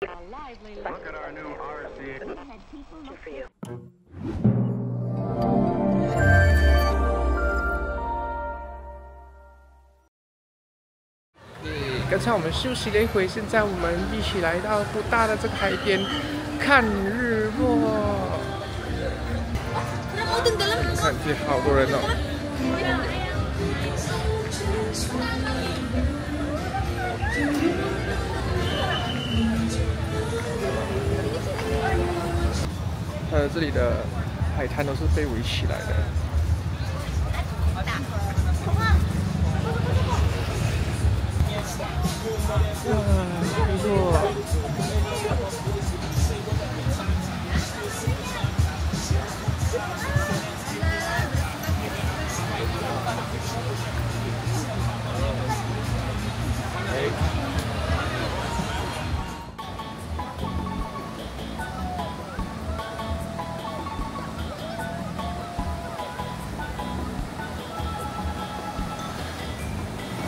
Look at our new RC. For you. 刚才我们休息了一会，现在我们一起来到不大的这个海边看日落。看这好多人哦。这里的海滩都是被围起来的。哇，不错。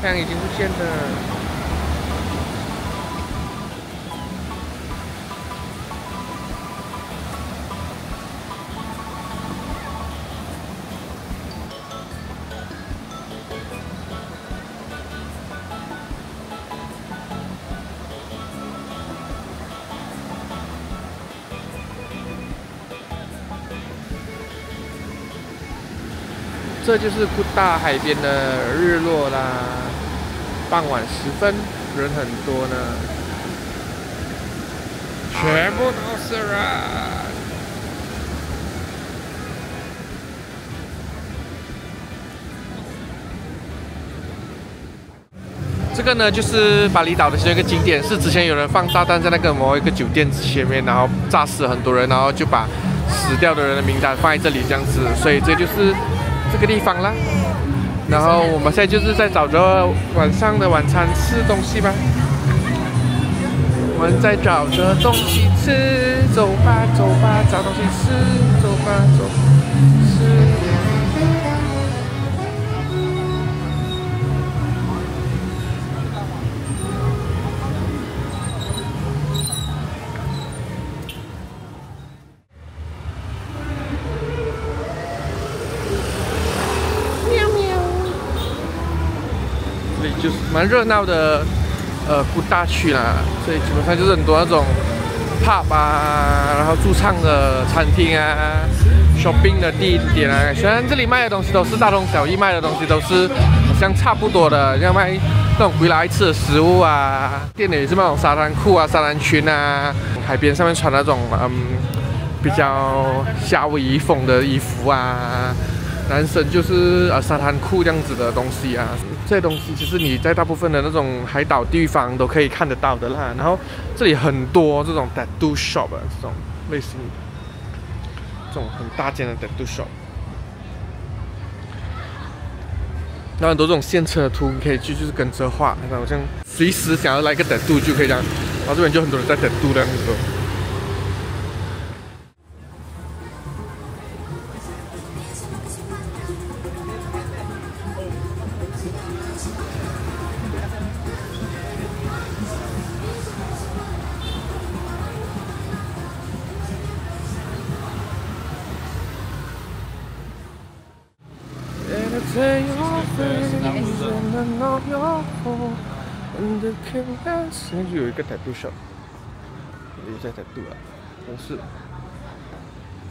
太阳已经不见了。这就是古大海边的日落啦。傍晚时分，人很多呢，全部都是人。这个呢，就是巴厘岛的其中一个景点，是之前有人放炸弹在那个某一个酒店前面，然后炸死很多人，然后就把死掉的人的名单放在这里这样子，所以这就是这个地方啦。然后我们现在就是在找着晚上的晚餐吃东西吧。我们在找着东西吃，走吧走吧，找东西吃，走吧走吃。就是蛮热闹的，古大区啦，所以基本上就是很多那种 pub 啊，然后驻唱的餐厅啊 ，shopping 的地点啊。虽然这里卖的东西都是大同小异，卖的东西都是好像差不多的，像卖那种回来吃的食物啊，店里也是那种沙滩裤啊、沙滩裙啊，海边上面穿那种比较夏威夷风的衣服啊。男生就是沙滩裤这样子的东西啊，这些东西其实你在大部分的那种海岛地方都可以看得到的啦。然后这里很多这种 tattoo shop 啊，这种类型这种很大间的 tattoo shop， 然后很多这种现成的图，你可以去就是跟着画，好像随时想要来个 tattoo 就可以这样。然后这边就很多人在 tattoo 这样子。现在就有一个 tattoo shop， 有在 tattoo 啊，真是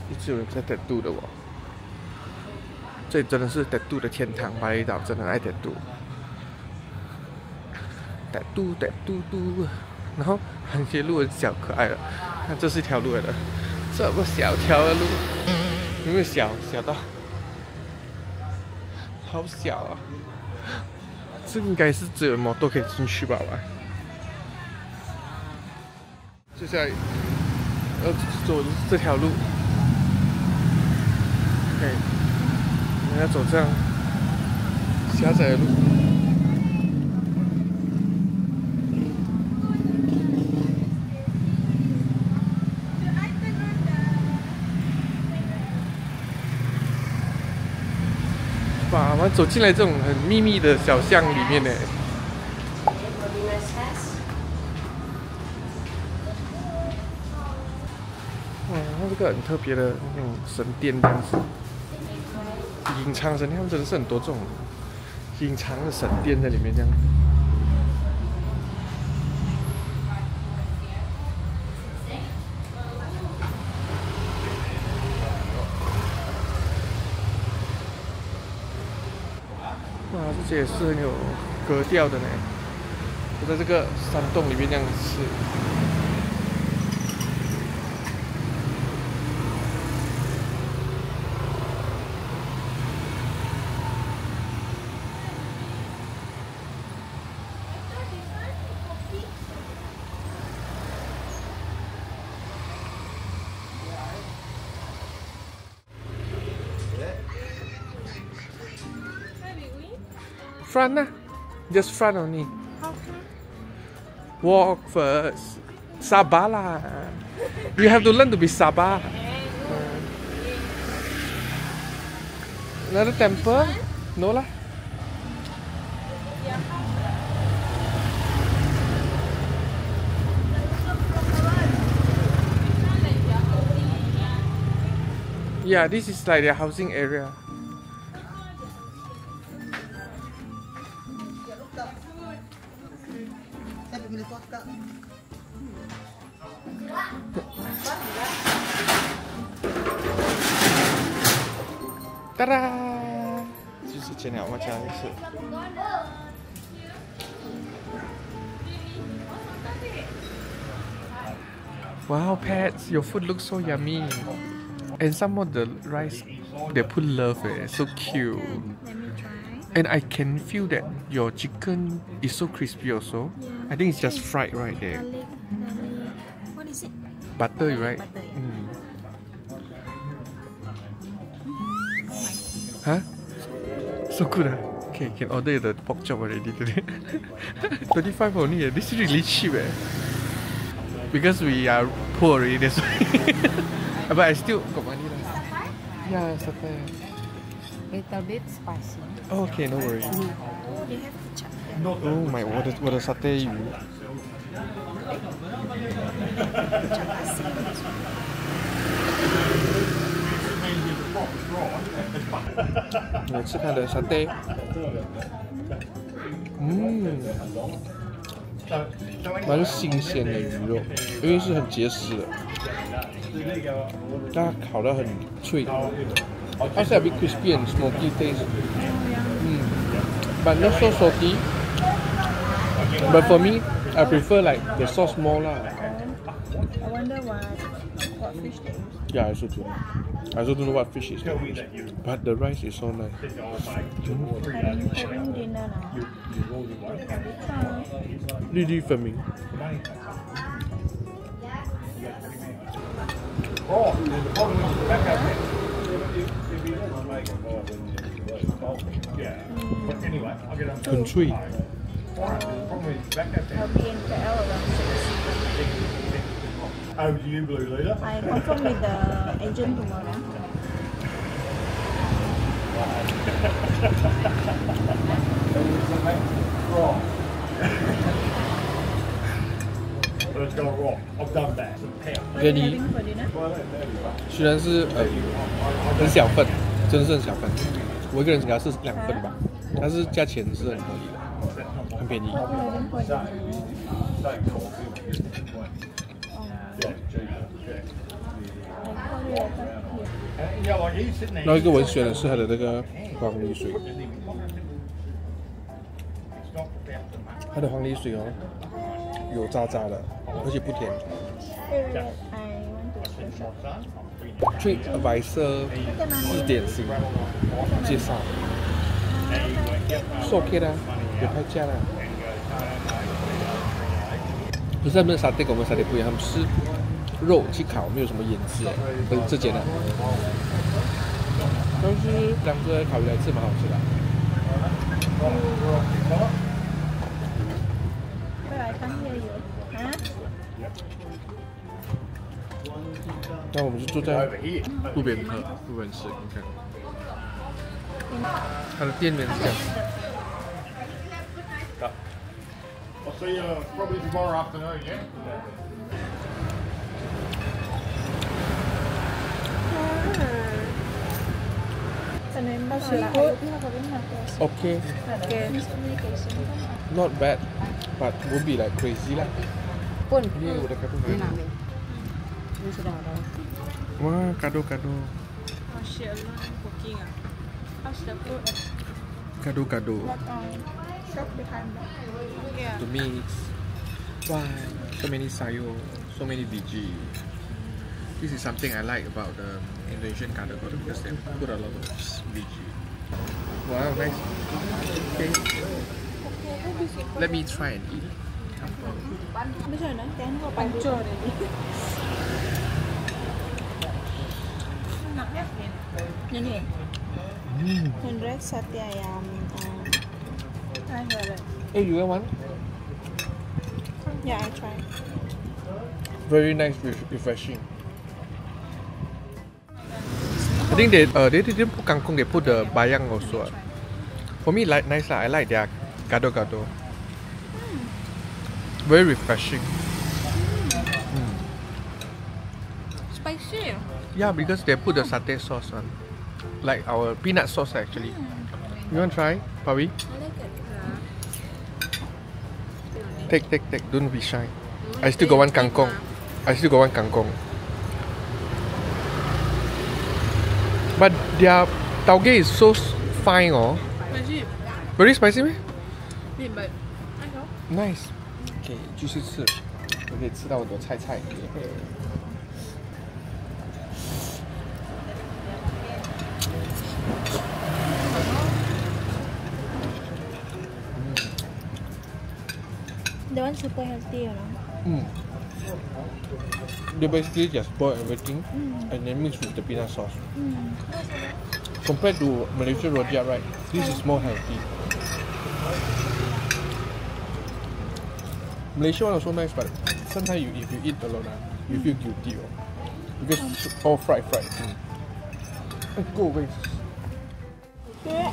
一直有人在 tattoo 的哦。这里真的是 tattoo 的天堂，巴厘岛真的爱 tattoo。tattoo，然后有些路很小可爱的，看这是一条路来的，这么小条的路，有没有小到？好小啊！这应该是只有摩托可以进去吧？接下来要走的是这条路，对，我们要走这样狭窄的路。哇，我们走进来这种很秘密的小巷里面呢。哇，它这个很特别的那种神殿这样子，隐藏神殿，他们真的是很多这种隐藏的神殿在里面这样。哇，这些也是很有格调的呢。我在这个山洞里面这样吃。Front 呢 ？Just front only. Walk first. Sabar lah. You have to learn to be sabar. Another temple? No lah. Yeah, this is like their housing area. Ta-da! 就是剪了我家的是。Wow, pets, your food looks so yummy. And some of the rice, they put love, so cute. Let me try. And I can feel that your chicken is so crispy also. Yeah. I think it's just fried right there. Garlic. What is it? Butter, right? Butter, yeah. Huh? So good, ah? Okay, can order the pork chop already today. 25 only, this is really cheap, because we are poor already, that's why. But I still got money. Yeah, satay. Little bit spicy. Oh, okay, no worries. Oh, they have ketchup. Oh my, 我的 satay 鱼。我吃它的 satay。蛮新鲜的鱼肉，因为是很结实的，它烤得很脆。It's a bit crispy and smoky taste. But not so salty. But for me, I prefer like the sauce more lah. I wonder what fish they use. Yeah, I also do. I also don't know what fish is that. But the rice is so nice. Having dinner now. 粒粒分明。很脆。I'll be in KL around 6. Oh, do you blue leader? I confirm with the agent tomorrow. Let's go raw. I've done that. What are you having for dinner? 虽然是很小份，真的是很小份，我一个人只要是2份吧，但是价钱是很合理的，很便宜。 What are you having for dinner? Yeah, like he's sitting there. 然后一个我很喜欢的是它的那个黄梨水，它的黄梨水哦，有渣渣的，而且不甜。I want to try. Trip Advisor 4点心介绍，是 OK 的，有拍价的。不是他们的沙爹跟我们沙爹不一样，他们是肉去烤，没有什么腌制，这间的。但是2个烤鱼来吃蛮好吃的。 But I can't hear you. Huh? 那我们就坐在路边喝，路边吃，你看。它的店面是这样。 I'll see you probably tomorrow afternoon, yeah? How's your food? Okay, Okay. not bad, but won't be like crazy lah. Pun. Ni udah kado. Ni nak ambil. Ni sudah ada. Wah, kado. Oh shit, alone cooking ah. How's the food? Kado. Shop behind that. Yeah. To mix. Wow, so many sayur, so many veggie. This is something I like about the Indonesian kado because they put a lot of veggie. Wow, nice. Okay. Let me try and eat. Bây giờ nó chán có bánh trôi này đi. Ini nih. Hendrek sate ayam. I got it. Hey, you want one? Yeah, I tried. Very nice, refreshing. I think they didn't put kangkong, they put the bayang also. For me, like nice lah. I like their gado. Very refreshing. Spicy. Yeah, because they put the satay sauce on, like our peanut sauce actually. You want to try, Pawi? Take. Don't be shy. I still got one kangkong. But their tauge is so fine, oh. Spicy. Very spicy, meh? Yeah, but I know. Nice. Okay, 继续吃，我可以吃到很多菜。The one super healthy, you know. They basically just boil everything and then mix with the peanut sauce. Compared to Malaysia rojak, right? This is more healthy. Malaysia one also nice, but sometimes if you eat alone, you feel guilty, because it's all fried. Go away. Yeah.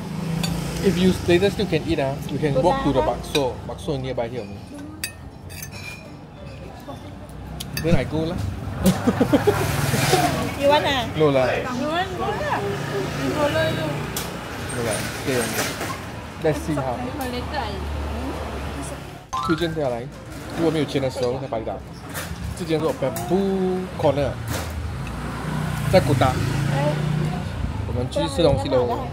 If you later still can eat, you can walk to the bakso nearby here. Then I go lah. You want ah? No lah. You want go lah. You follow you. No lah. Stay only. Let's see how. Later. 推荐下来，如果没有钱的时候在巴厘岛，这间是 Bamboo Corner，在古达。我们继续吃东西喽。